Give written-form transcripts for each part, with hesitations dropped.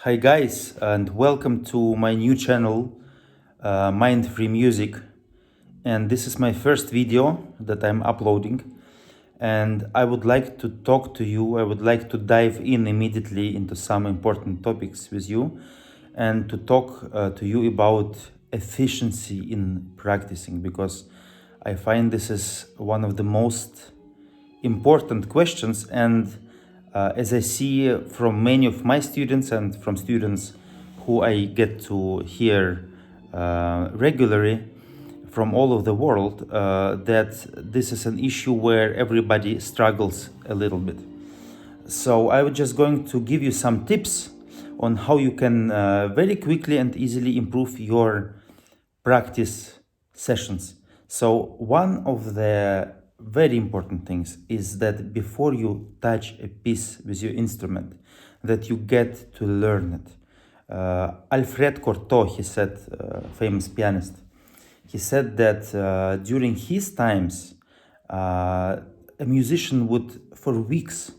Hi guys, and welcome to my new channel, Mind Free Music. And this is my first video that I'm uploading. And I would like to talk to you. I would like to dive in immediately into some important topics with you and to talk to you about efficiency in practicing, because I find this is one of the most important questions. And as I see from many of my students and from students who I get to hear regularly from all over the world, that this is an issue where everybody struggles a little bit. So I was just going to give you some tips on how you can very quickly and easily improve your practice sessions. So one of the very important things is that before you touch a piece with your instrument, that you get to learn it. Alfred Cortot, he said, famous pianist, he said that during his times, a musician would for weeks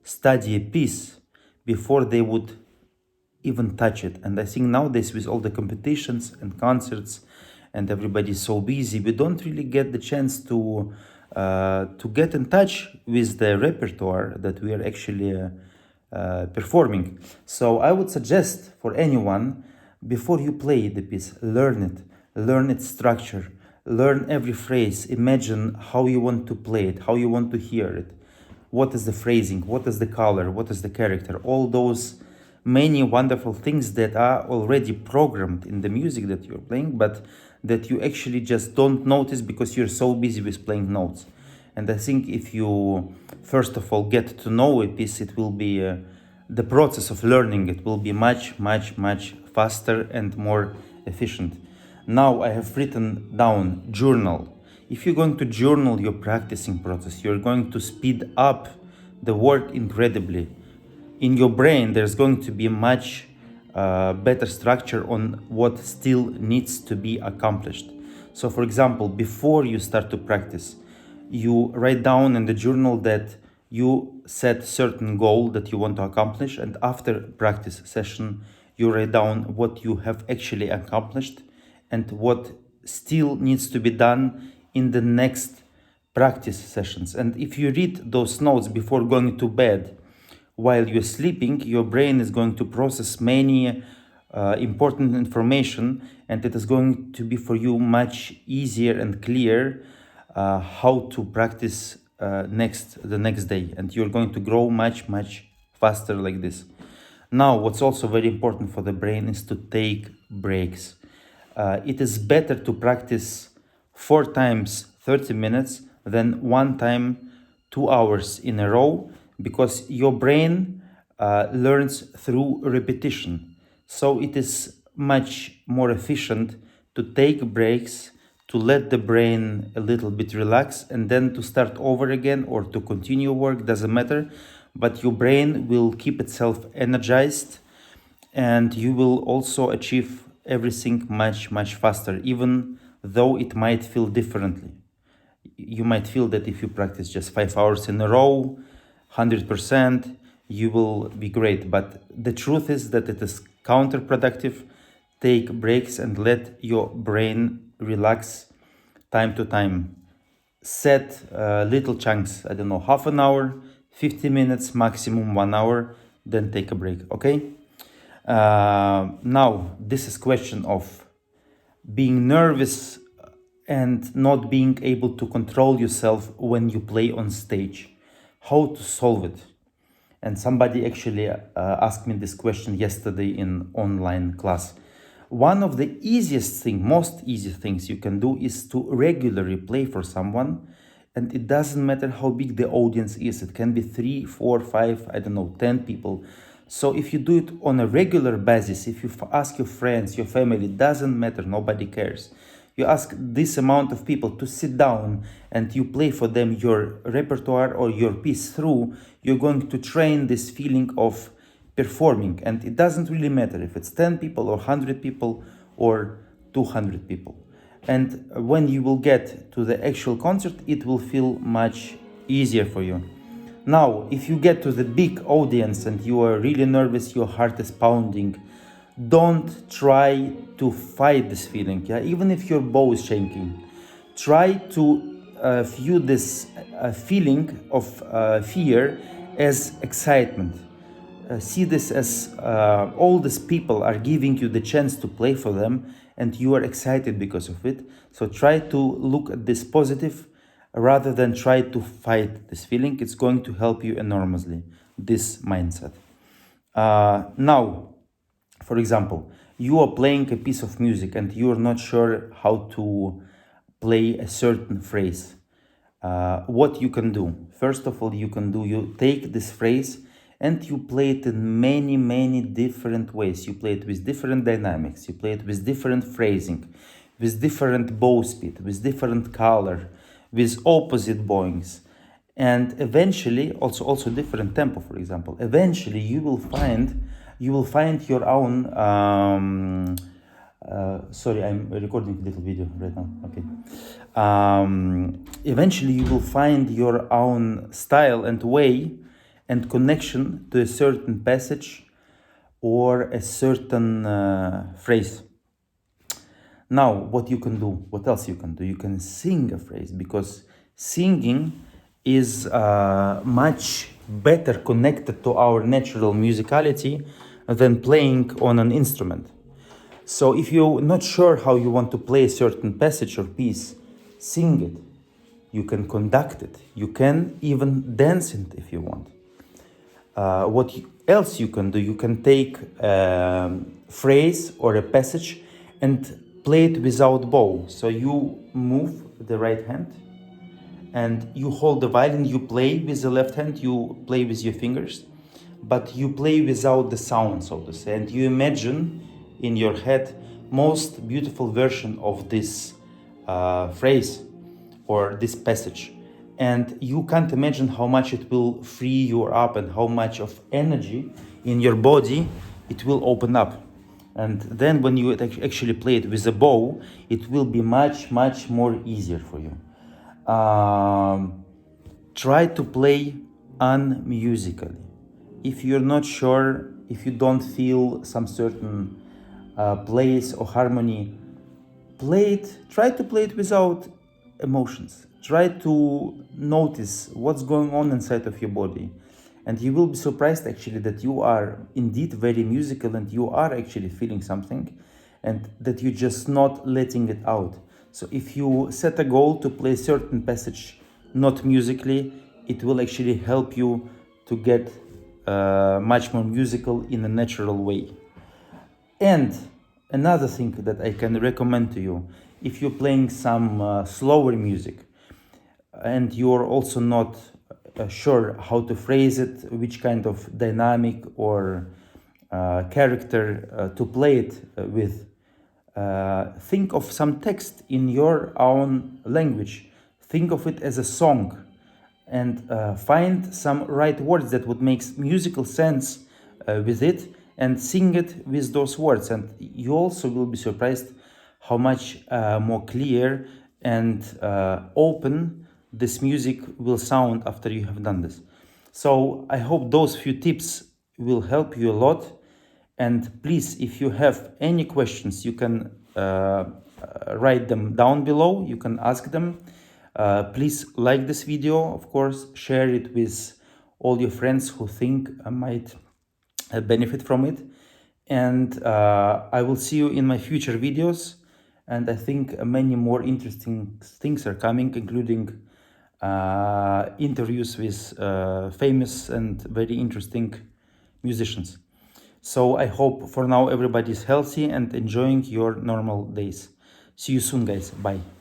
study a piece before they would even touch it. And I think nowadays, with all the competitions and concerts and everybody's so busy, we don't really get the chance to get in touch with the repertoire that we are actually performing. So I would suggest for anyone, before you play the piece, learn its structure, learn every phrase, imagine how you want to play it, how you want to hear it, what is the phrasing, what is the color, what is the character, all those many wonderful things that are already programmed in the music that you're playing, but that you actually just don't notice because you're so busy with playing notes. And I think if you first of all get to know a piece, it will be the process of learning, it will be much faster and more efficient. Now I have written down journal. If you're going to journal your practicing process, you're going to speed up the work incredibly. In your brain, there's going to be much better structure on what still needs to be accomplished. So for example, before you start to practice, you write down in the journal that you set certain goal that you want to accomplish, and after practice session, you write down what you have actually accomplished and what still needs to be done in the next practice sessions. And if you read those notes before going to bed, while you're sleeping, your brain is going to process many important information, and it is going to be for you much easier and clear how to practice the next day, and you're going to grow much faster like this. Now, what's also very important for the brain is to take breaks. It is better to practice 4 times 30 minutes than 1 time 2 hours in a row, because your brain learns through repetition. So it is much more efficient to take breaks, to let the brain a little bit relax, and then to start over again or to continue work, doesn't matter. But your brain will keep itself energized, and you will also achieve everything much faster, even though it might feel differently. You might feel that if you practice just 5 hours in a row, 100%, you will be great. But the truth is that it is counterproductive. Take breaks and let your brain relax time to time. Set little chunks, I don't know, half an hour, 50 minutes, maximum 1 hour, then take a break, okay? Now, this is question of being nervous and not being able to control yourself when you play on stage. How to solve it? And somebody actually asked me this question yesterday in online class. One of the most easy things you can do is to regularly play for someone, and it doesn't matter how big the audience is. It can be 3, 4, 5, I don't know, 10 people. So if you do it on a regular basis, if you ask your friends, your family, it doesn't matter, nobody cares. You ask this amount of people to sit down and you play for them your repertoire or your piece through, you're going to train this feeling of performing. And it doesn't really matter if it's 10 people or 100 people or 200 people. And when you will get to the actual concert, it will feel much easier for you. Now, if you get to the big audience and you are really nervous, your heart is pounding, don't try to fight this feeling. Yeah, even if your bow is shaking, try to view this feeling of fear as excitement. See this as all these people are giving you the chance to play for them, and you are excited because of it. So try to look at this positive rather than try to fight this feeling. It's going to help you enormously, this mindset. Now, for example, you are playing a piece of music and you are not sure how to play a certain phrase. What you can do? First of all, you take this phrase and you play it in many different ways. You play it with different dynamics. You play it with different phrasing, with different bow speed, with different color, with opposite bowings, and eventually also different tempo. For example, eventually you will find your own. Sorry, I'm recording a little video right now. Okay. Eventually you will find your own style and way and connection to a certain passage or a certain phrase. Now, what else you can do? You can sing a phrase, because singing is much better connected to our natural musicality than playing on an instrument. So if you're not sure how you want to play a certain passage or piece, sing it. You can conduct it. You can even dance it if you want. What else you can do? You can take a phrase or a passage and play it without bow. So you move the right hand and you hold the violin, you play with the left hand, you play with your fingers, but you play without the sound, so to say, and you imagine in your head most beautiful version of this phrase or this passage. And you can't imagine how much it will free you up and how much of energy in your body it will open up. And then when you actually play it with a bow, it will be much more easier for you. Try to play unmusically. If you're not sure, if you don't feel some certain place or harmony, try to play it without emotions. Try to notice what's going on inside of your body. And you will be surprised actually that you are indeed very musical and you are actually feeling something, and that you're just not letting it out. So if you set a goal to play a certain passage not musically, it will actually help you to get much more musical in a natural way. And another thing that I can recommend to you, if you're playing some slower music and you're also not sure how to phrase it, which kind of dynamic or character to play it with, think of some text in your own language. Think of it as a song, and find some right words that would make musical sense with it, and sing it with those words. And you also will be surprised how much more clear and open this music will sound after you have done this. So I hope those few tips will help you a lot. And please, if you have any questions, you can write them down below. You can ask them. Please like this video, of course, share it with all your friends who think might benefit from it. And I will see you in my future videos. And I think many more interesting things are coming, including interviews with famous and very interesting musicians. So I hope for now everybody is healthy and enjoying your normal days. See you soon, guys. Bye.